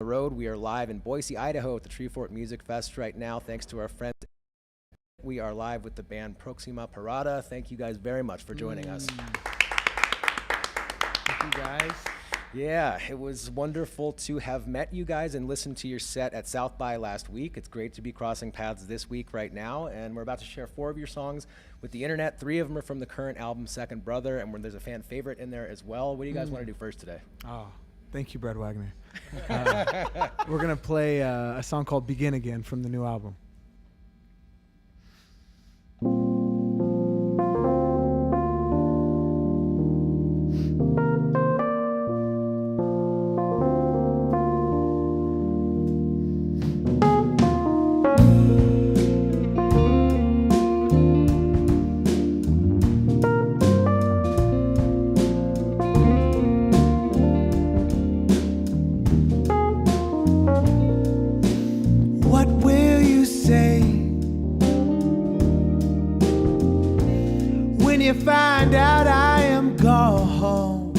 the road. We are live in Boise, Idaho at the Treefort Music Fest right now. Thanks to our friends. We are live with the band Próxima Parada. Thank you guys very much for joining us. Thank you guys. Yeah, it was wonderful to have met you guys and listened to your set at South by last week. It's great to be crossing paths this week right now, and we're about to share 4 of your songs with the internet. 3 of them are from the current album Second Brother, and there's a fan favorite in there as well. What do you guys want to do first today? Oh, thank you, Brad Wagner. We're going to play a song called Begin Again from the new album. Find out I am gone.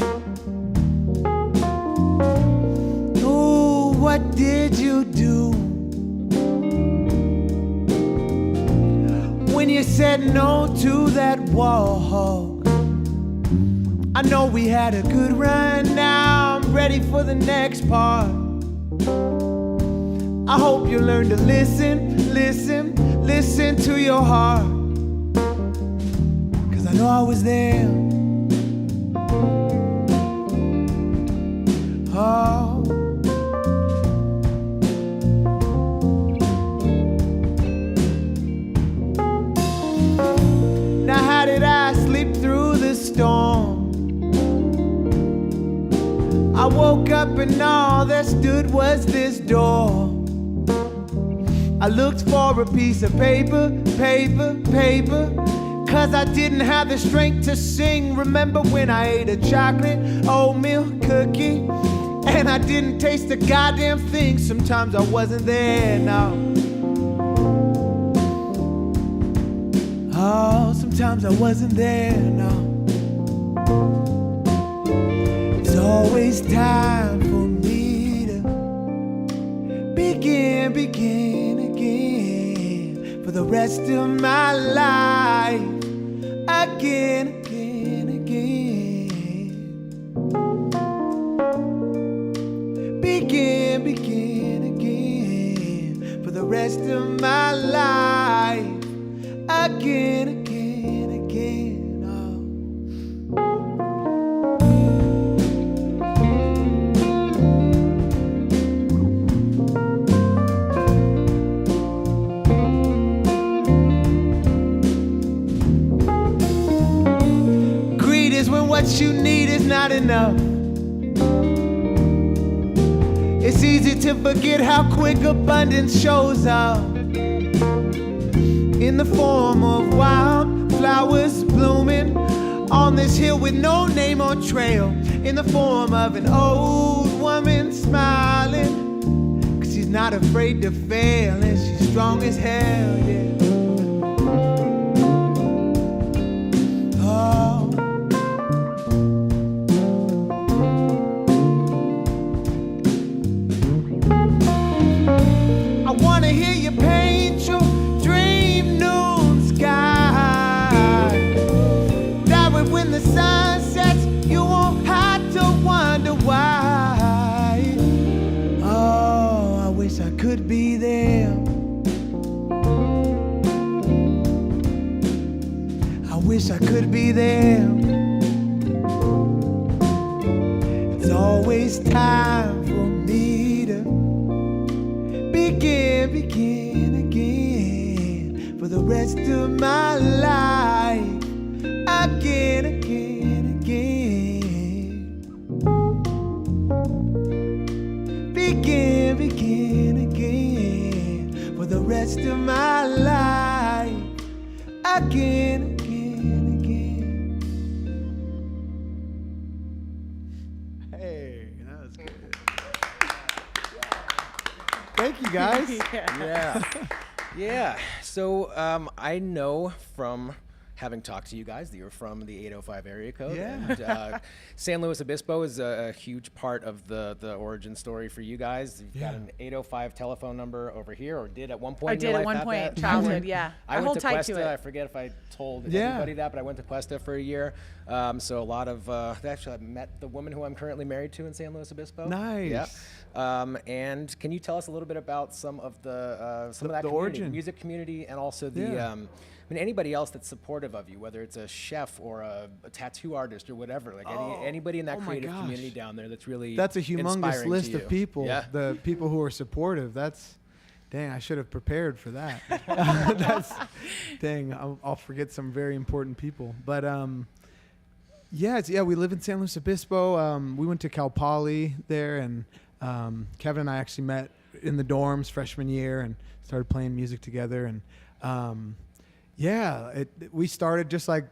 Oh, what did you do when you said no to that walk? I know we had a good run, now I'm ready for the next part. I hope you learn to listen to your heart. I know I was there. Oh. Now how did I sleep through the storm? I woke up and all that stood was this door. I looked for a piece of paper, cause I didn't have the strength to sing. Remember when I ate a chocolate oatmeal cookie and I didn't taste a goddamn thing? Sometimes I wasn't there, no. Oh, sometimes I wasn't there, no. It's always time for me to begin again for the rest of my life. Again. Begin again for the rest of my life. Again. Greed is when what you need is not enough. It's easy to forget how quick abundance shows up in the form of wild flowers blooming on this hill with no name or trail, in the form of an old woman smiling, cause she's not afraid to fail and she's strong as hell, yeah. Could be there. I wish I could be there. It's always time for me to begin again for the rest of my life. Again. Begin again for the rest of my life. Again. Hey, that was good. Thank you, guys. Yeah. So I know from having talked to you guys, that you're from the 805 area code. Yeah. And San Luis Obispo is a huge part of the origin story for you guys. You've got an 805 telephone number over here, or did at one point. I did at one point, childhood, yeah. I hold went to tight Cuesta. to it. I forget if I told everybody that, but I went to Cuesta for a year. So a lot of, actually I met the woman who I'm currently married to in San Luis Obispo. Nice. Yeah. And can you tell us a little bit about some of that community, origin. music community, and also the, I mean, anybody else that's supportive of you, whether it's a chef or a tattoo artist or whatever, like anybody in that creative community down there that's really That's a humongous inspiring list to of you. people. Yeah. The people who are supportive. Dang, I should have prepared for that. I'll forget some very important people. But we live in San Luis Obispo. We went to Cal Poly there, and Kevin and I actually met in the dorms freshman year and started playing music together. And we started just like,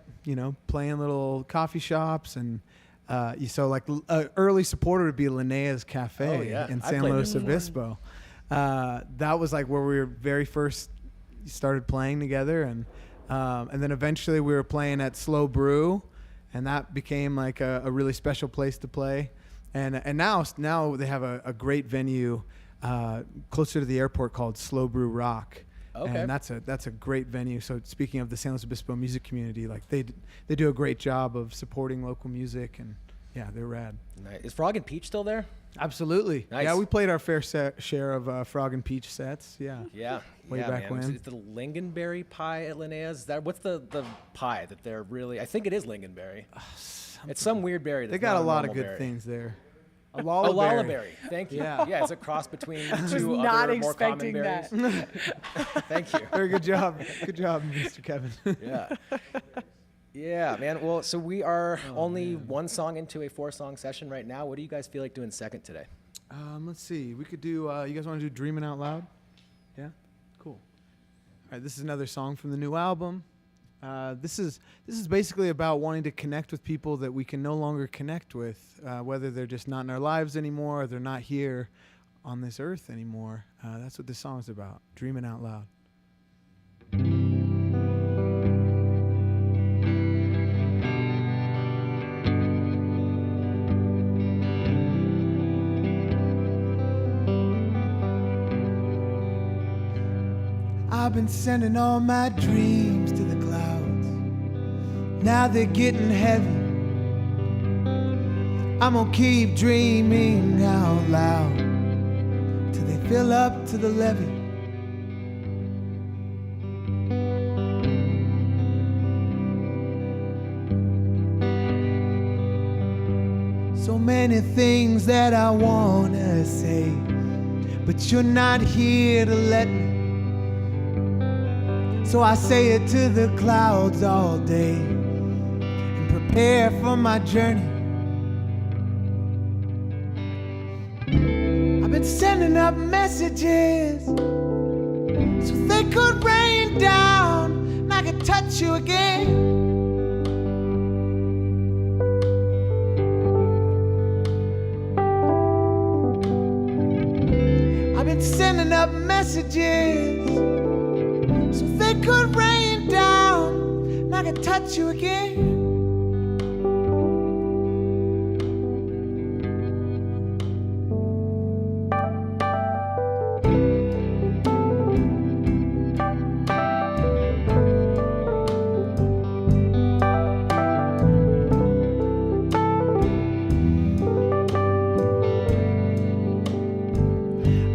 playing little coffee shops. And early supporter would be Linnea's Cafe in San Luis Obispo. That was like where we were very first started playing together. And then eventually we were playing at Slow Brew, and that became like a really special place to play. And now they have a great venue closer to the airport called Slow Brew Rock. Okay. And that's a great venue. So speaking of the San Luis Obispo music community, like they do a great job of supporting local music, and they're rad. Nice. Is Frog and Peach still there? Absolutely. Nice. Yeah, we played our fair share of Frog and Peach sets. Yeah. Yeah. Way back when. Is the lingonberry pie at Linnea's? What's the pie that they're really? I think it is lingonberry. It's some weird berry. They got a lot of good things there. A lullaberry. Thank you. Yeah. Yeah, it's a cross between I was two not other more common expecting berries. that. Thank you. Very good job. Good job, Mr. Kevin. Yeah. Yeah, man. Well, so we are only one song into a 4-song session right now. What do you guys feel like doing second today? Let's see. We could do, you guys want to do Dreaming Out Loud? Yeah? Cool. All right, this is another song from the new album. This is basically about wanting to connect with people that we can no longer connect with, whether they're just not in our lives anymore or they're not here on this earth anymore. That's what this song is about, Dreaming Out Loud. I've been sending all my dreams to the clouds. Now they're getting heavy. I'm gonna keep dreaming out loud till they fill up to the levee. So many things that I wanna say, but you're not here to let me. So I say it to the clouds all day and prepare for my journey. I've been sending up messages so they could rain down and I could touch you again. I've been sending up messages so they could rain down and I could touch you again.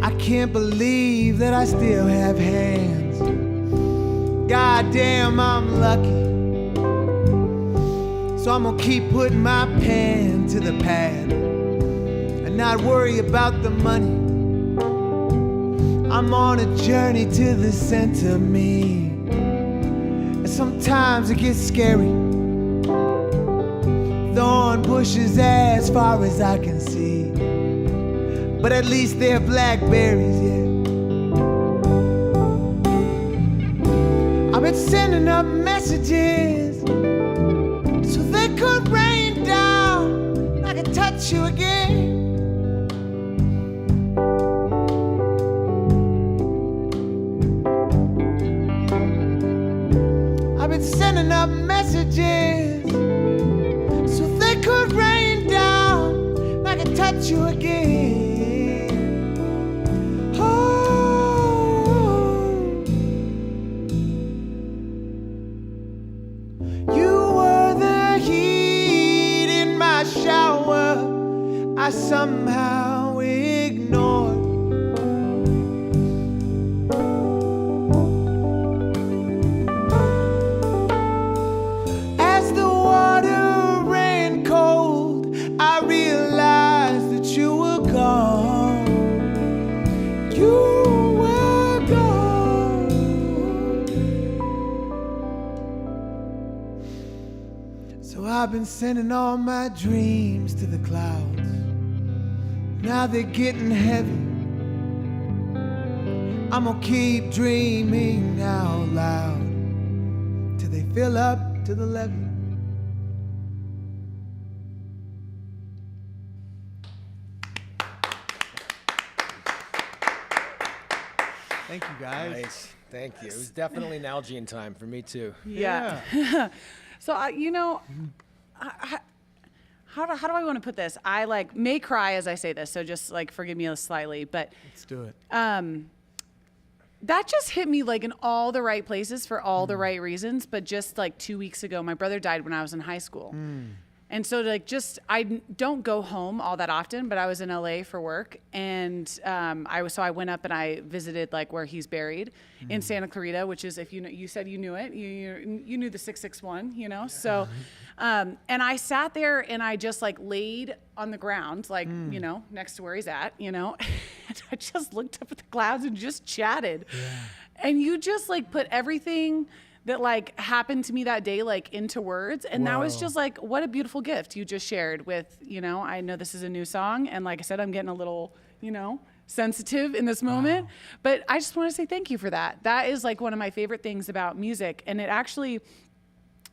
I can't believe that I still have hands. God damn, I'm lucky. So I'm gonna keep putting my pen to the pad and not worry about the money. I'm on a journey to the center of me, and sometimes it gets scary. Thorn bushes as far as I can see, but at least they're blackberries, yeah. I've been sending up messages so they could rain down and I could touch you again. I've been sending sending up messages so they could rain down and I could touch you again. Oh, you were the heat in my shower I somehow ignored. As the water ran cold, I realized that you were gone. You were gone. So I've been sending all my dreams to the clouds. Now they're getting heavy. I'm gonna keep dreaming out loud till they fill up to the levee. Thank you, guys. Nice. Thank you. It was definitely Nalgene time for me too. Yeah. So, how do I want to put this? I may cry as I say this, so just forgive me slightly, but Let's do it. that just hit me in all the right places for all the right reasons. But just 2 weeks ago, my brother died when I was in high school. And so I don't go home all that often, but I was in LA for work, and I went up and I visited where he's buried in Santa Clarita, which is, if you said you knew it, you knew the 661, So, and I sat there and I just laid on the ground, next to where he's at, and I just looked up at the clouds and just chatted, and you just put everything that happened to me that day into words, and that was just what a beautiful gift you just shared with, I know this is a new song, and like I said, I'm getting a little sensitive in this moment, but I just want to say thank you for that. That is one of my favorite things about music. And it actually,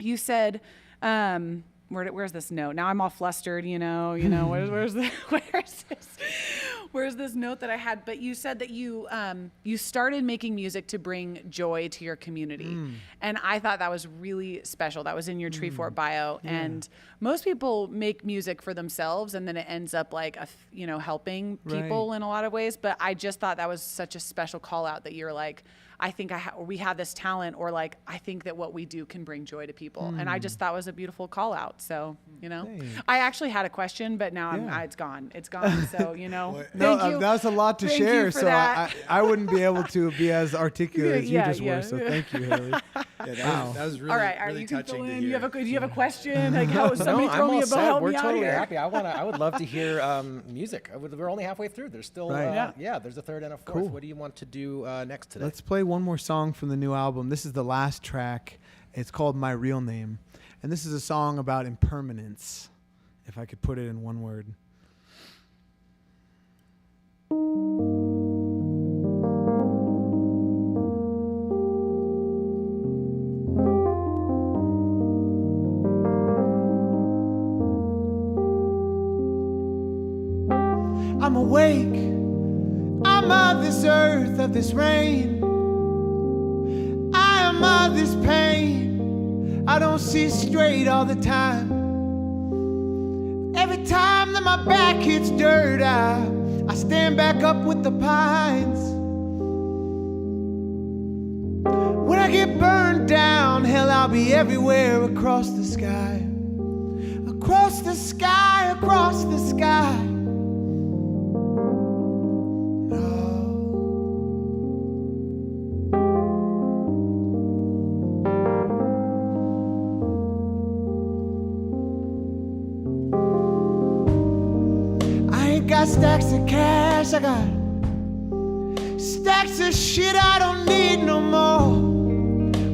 you said, where's this note? Now I'm all flustered, where's this note that I had? But you said that you started making music to bring joy to your community. And I thought that was really special. That was in your Treefort bio. Yeah. And most people make music for themselves, and then it ends up helping people in a lot of ways. But I just thought that was such a special call out that you're I think we have this talent, or I think that what we do can bring joy to people. And I just thought it was a beautiful call out. So, Thanks. I actually had a question, but now it's gone. It's gone. So, thank you. That was a lot to Thank share. you for So that. I wouldn't be able to be as articulate as you just yeah. were. So thank you, Haley. That was really, All right, really you can touching fill to in. hear. Do you have a question? How somebody No, throw I'm me all a set. bone, help We're me out totally here. happy. I would love to hear music. We're only halfway through. There's still Right. there's a third and a fourth. Cool. What do you want to do next today? Let's play one more song from the new album. This is the last track. It's called My Real Name. And this is a song about impermanence, if I could put it in one word. I'm awake. I'm of this earth, of this rain. I am of this pain. I don't see straight all the time. Every time that my back hits dirt, I stand back up with the pines. When I get burned down, hell, I'll be everywhere across the sky. Across the sky, across the sky. Got stacks of cash, I got stacks of shit I don't need no more.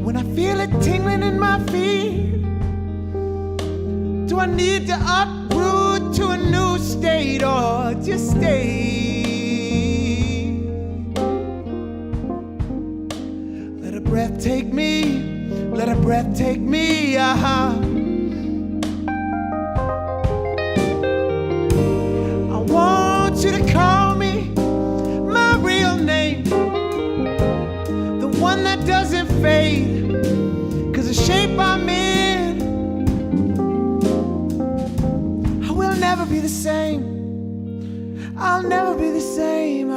When I feel it tingling in my feet, do I need to uproot to a new state or just stay? Let a breath take me, let a breath take me, uh-huh. You to call me my real name, the one that doesn't fade, 'cause the shape I'm in the same. I'll never be the same.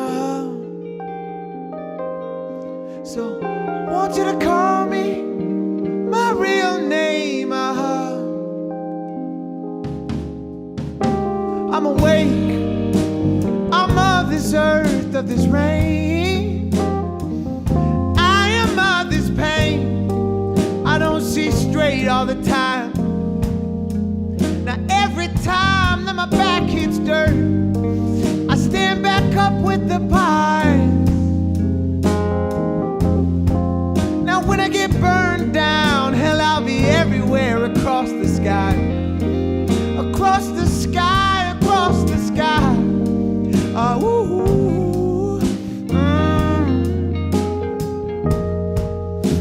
So I want you to call me my real name. I'm awake. I'm of this earth, of this rain. I am of this pain. I don't see straight all the time. Now every time that my back hits dirt, I stand back up with the pines. Now when I get burned down, hell, I'll be everywhere across the sky. Across the sky, across the sky. Ooh,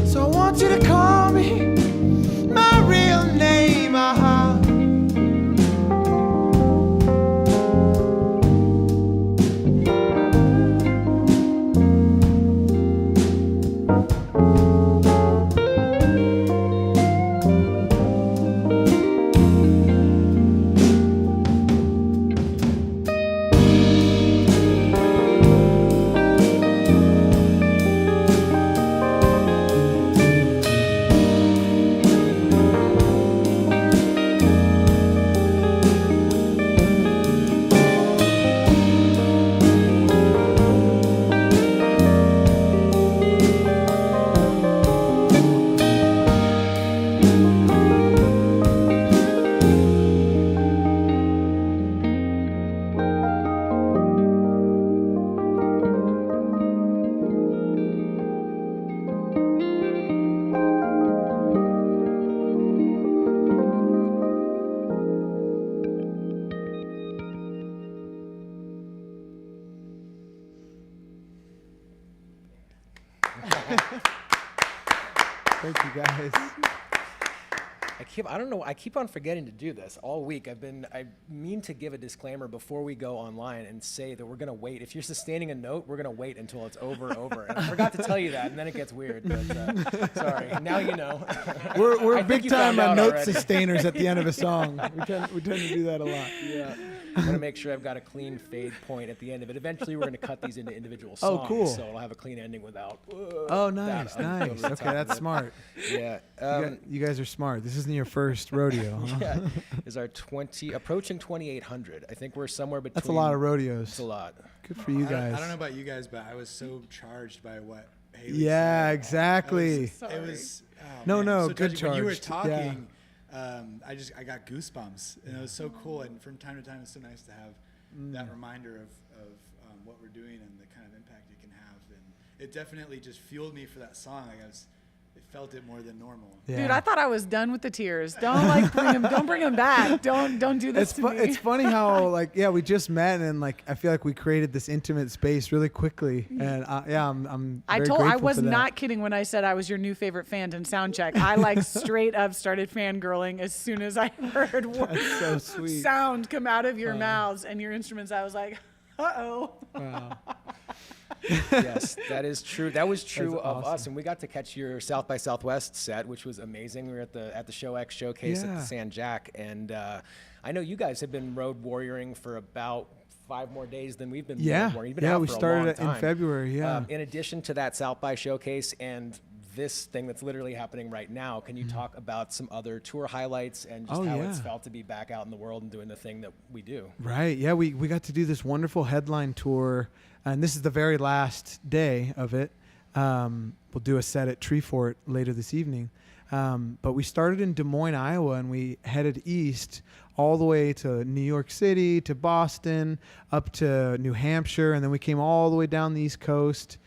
So I want you to call me my real name. Thank you, guys. I don't know. I keep on forgetting to do this all week. I mean to give a disclaimer before we go online and say that we're gonna wait. If you're sustaining a note, we're gonna wait until it's over. And I forgot to tell you that, and then it gets weird. But sorry. Now you know. We're I think big you time found on out note already. sustainers at the end of a song. We tend to do that a lot. Yeah. I want to make sure I've got a clean fade point at the end of it. Eventually, we're going to cut these into individual Oh, songs, cool. so it'll have a clean ending without. Oh, nice, that nice. over the Okay, top of that's it. smart. Yeah. You guys are smart. This isn't your first rodeo, huh? Yeah. Is our approaching 2,800? I think we're somewhere between. That's a lot of rodeos. It's a lot. Good for you guys. I don't know about you guys, but I was so charged by what Haley Yeah, said. exactly. It was No, no, so good touching. When you were charged. Yeah. talking, I got goosebumps, and it was so cool. And from time to time, it's so nice to have that reminder of what we're doing and the kind of impact it can have. And it definitely just fueled me for that song. It felt it more than normal. Yeah. Dude, I thought I was done with the tears. Don't bring them back. Don't do this to me. It's funny how we just met and I feel like we created this intimate space really quickly, and I'm I very grateful was for that. not kidding when I said I was your new favorite fan in Soundcheck. I straight up started fangirling as soon as I heard so sweet. sound come out of your mouths and your instruments. I was like, uh-oh. Wow. Yes, that is true. That was true That's of awesome. us, and we got to catch your South by Southwest set, which was amazing. We were at the Show X showcase at Yeah. the San Jack, and I know you guys have been road warrioring for about 5 more days than we've been road warrioring. You've been out we for a started long it in time. February. Yeah. In addition to that South by showcase and this thing that's literally happening right now, can you talk about some other tour highlights and just how it's felt to be back out in the world and doing the thing that we do? Right. Yeah, we got to do this wonderful headline tour, and this is the very last day of it. We'll do a set at Treefort later this evening. But we started in Des Moines, Iowa, and we headed east all the way to New York City, to Boston, up to New Hampshire, and then we came all the way down the East Coast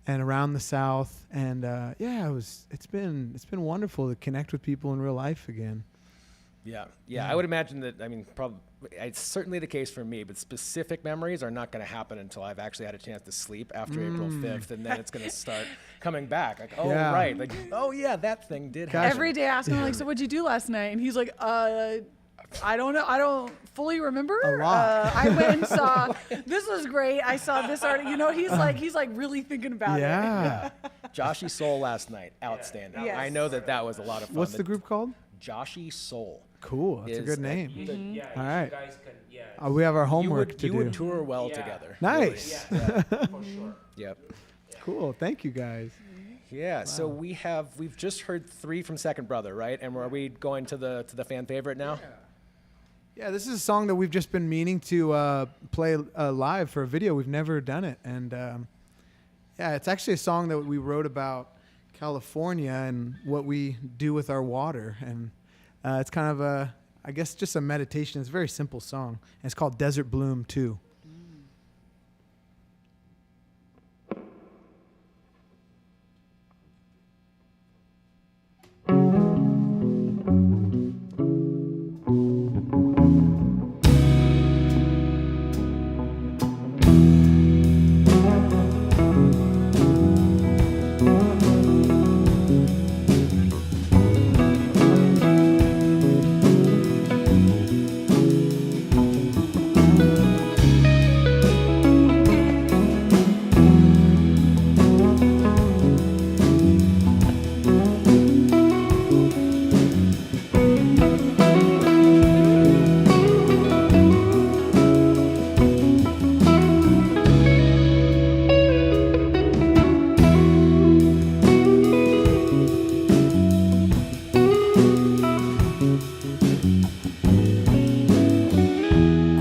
and around the South. And it's been wonderful to connect with people in real life again. Yeah. I would imagine that. I mean, probably it's certainly the case for me. But specific memories are not going to happen until I've actually had a chance to sleep after April 5th, and then it's going to start coming back. Like, oh Yeah. right, like oh yeah, that thing did Gosh. happen. Every day I ask him, so what'd you do last night? And he's like, I don't know. I don't fully remember. A lot. I went and saw, this was great. I saw this art. He's like really thinking about it. Yeah. Joshy Soul last night, outstanding. Yes. I know that was a lot of fun. What's the group called? Joshy Soul. Cool. That's a Is good a- name. Yeah, All you right. guys can, yeah. We have our You homework would, to you do. would tour well Yeah. together. Nice. Yeah, for sure. Yep. Cool. Thank you guys. Yeah. So we've just heard 3 from Second Brother, right? And are we going to the fan favorite now? Yeah, this is a song that we've just been meaning to play live for a video. We've never done it, and yeah, it's actually a song that we wrote about California and what we do with our water, and it's kind of I guess just a meditation. It's a very simple song, and it's called Desert Bloom 2.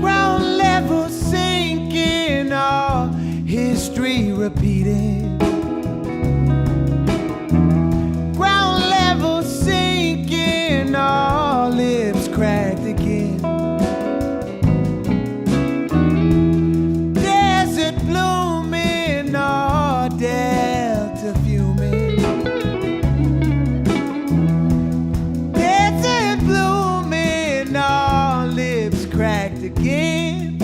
Ground level sinking, all history repeating. Ground level sinking, all lips cracked again. Desert blooming, all delta fuming. Desert blooming, all lips cracked again.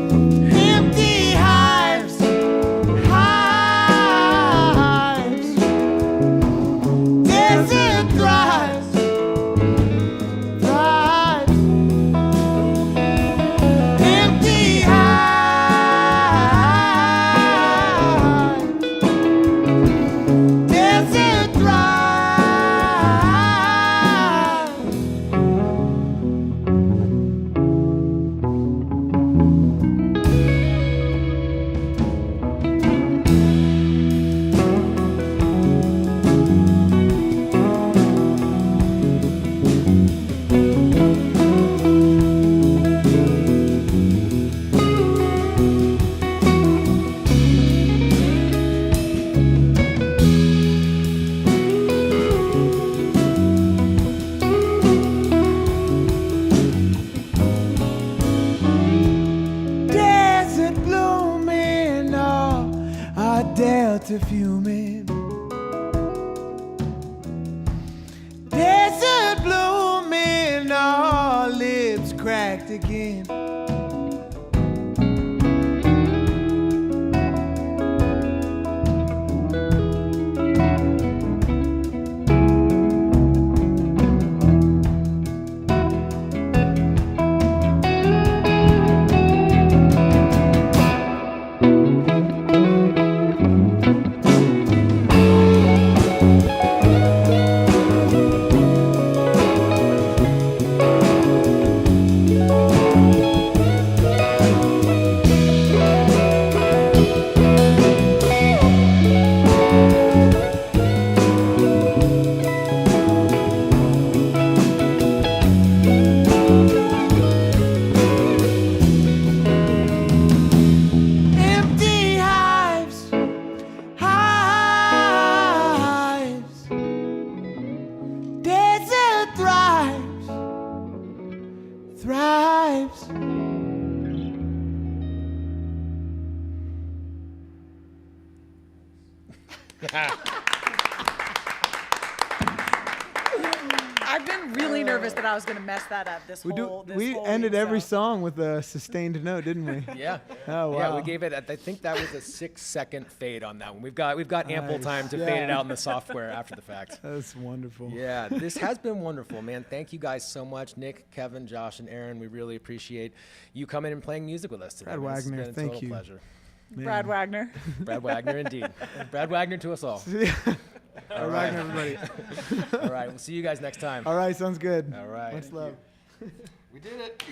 Empty hives, hives. Desert thrives, thrives. Empty hives. Desert thrives. Desert blooming, all our delta fuming. Desert blooming, all lips cracked again. I've been really nervous that I was going to mess that up this whole We ended week, every so. song with a sustained note, didn't we? Yeah. Oh, Yeah, wow. we gave it. I think that was a 6-second fade on that one. We've got ample Nice. time to Yeah. fade it out in the software after the fact. That's wonderful. Yeah, this has been wonderful, man. Thank you guys so much, Nick, Kevin, Josh, and Aaron. We really appreciate you coming and playing music with us today. Brad man. This has Wagner, been a thank total you. pleasure. Man. Brad Wagner. Brad Wagner, indeed. Brad Wagner to us all. All right, everybody. All right, we'll see you guys next time. All right, sounds good. All right. Much love. We did it.